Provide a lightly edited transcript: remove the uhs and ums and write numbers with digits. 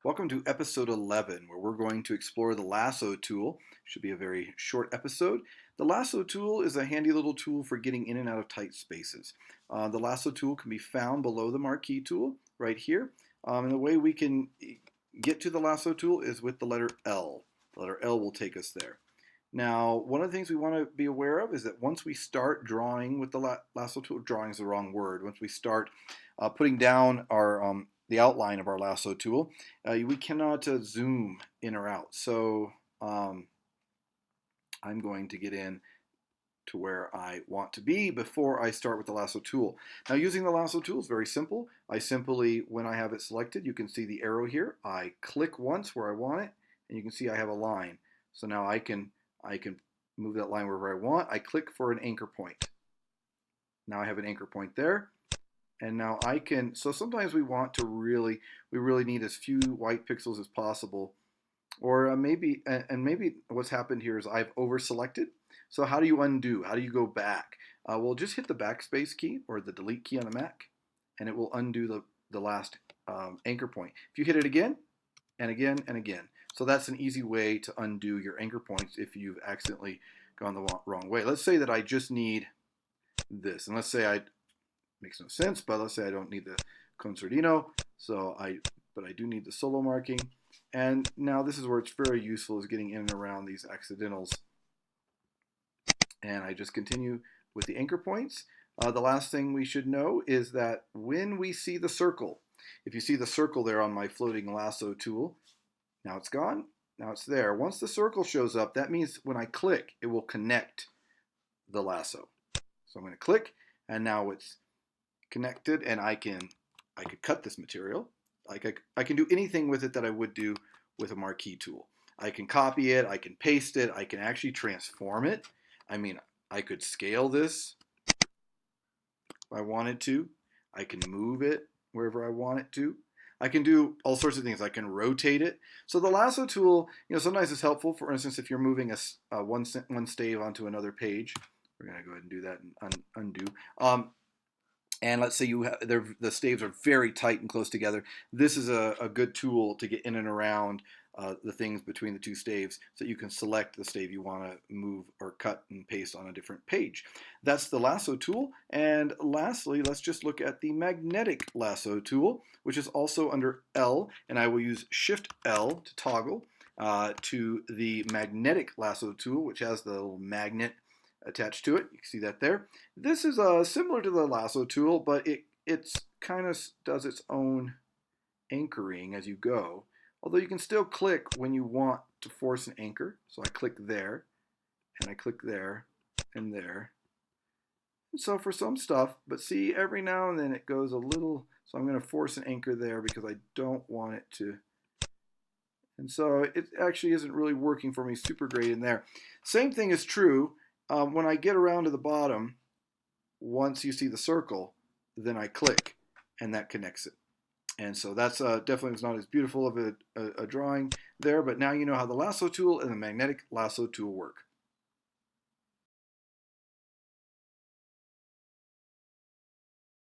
Welcome to episode 11, where we're going to explore the Lasso Tool. Should be a very short episode. The Lasso Tool is a handy little tool for getting in and out of tight spaces. The Lasso Tool can be found below the Marquee tool right here. And the way we can get to the Lasso Tool is with the letter L. The letter L will take us there. Now, one of the things we want to be aware of is that once we start drawing with the Lasso Tool, drawing is the wrong word, once we start putting down our the outline of our Lasso Tool, we cannot zoom in or out. So I'm going to get in to where I want to be before I start with the Lasso Tool. Now, using the Lasso Tool is very simple. I simply, when I have it selected, you can see the arrow here. I click once where I want it, and you can see I have a line. So now I can move that line wherever I want. I click for an anchor point. Now I have an anchor point there. And now I can, so sometimes we really need as few white pixels as possible. Or maybe what's happened here is I've over selected. So how do you undo? How do you go back? Well, just hit the backspace key or the delete key on the Mac, and it will undo the last anchor point. If you hit it again, and again, and again. So that's an easy way to undo your anchor points if you've accidentally gone the wrong way. Let's say that I just need this, and let's say makes no sense, but let's say I don't need the concertino, but I do need the solo marking. And now this is where it's very useful, is getting in and around these accidentals. And I just continue with the anchor points. The last thing we should know is that when we see the circle, if you see the circle there on my floating lasso tool, now it's gone, now it's there. Once the circle shows up, that means when I click, it will connect the lasso. So I'm going to click, and now it's connected, and I could cut this material. I can do anything with it that I would do with a Marquee tool. I can copy it, I can paste it, I can actually transform it. I mean, I could scale this if I wanted to. I can move it wherever I want it to. I can do all sorts of things. I can rotate it. So the lasso tool, sometimes it's helpful. For instance, if you're moving one stave onto another page, we're going to go ahead and do that and undo. And let's say the staves are very tight and close together. This is a good tool to get in and around the things between the two staves, so you can select the stave you want to move or cut and paste on a different page. That's the lasso tool. And lastly, let's just look at the magnetic lasso tool, which is also under L, and I will use Shift L to toggle to the magnetic lasso tool, which has the little magnet attached to it. You can see that there. This is similar to the lasso tool, but it's kind of does its own anchoring as you go. Although you can still click when you want to force an anchor. So I click there, and I click there, and there. And so for some stuff, but see, every now and then it goes a little, so I'm going to force an anchor there because I don't want it to. And so it actually isn't really working for me super great in there. Same thing is true when I get around to the bottom. Once you see the circle, then I click, and that connects it. And so that's definitely not as beautiful of a drawing there, but now you know how the lasso tool and the magnetic lasso tool work.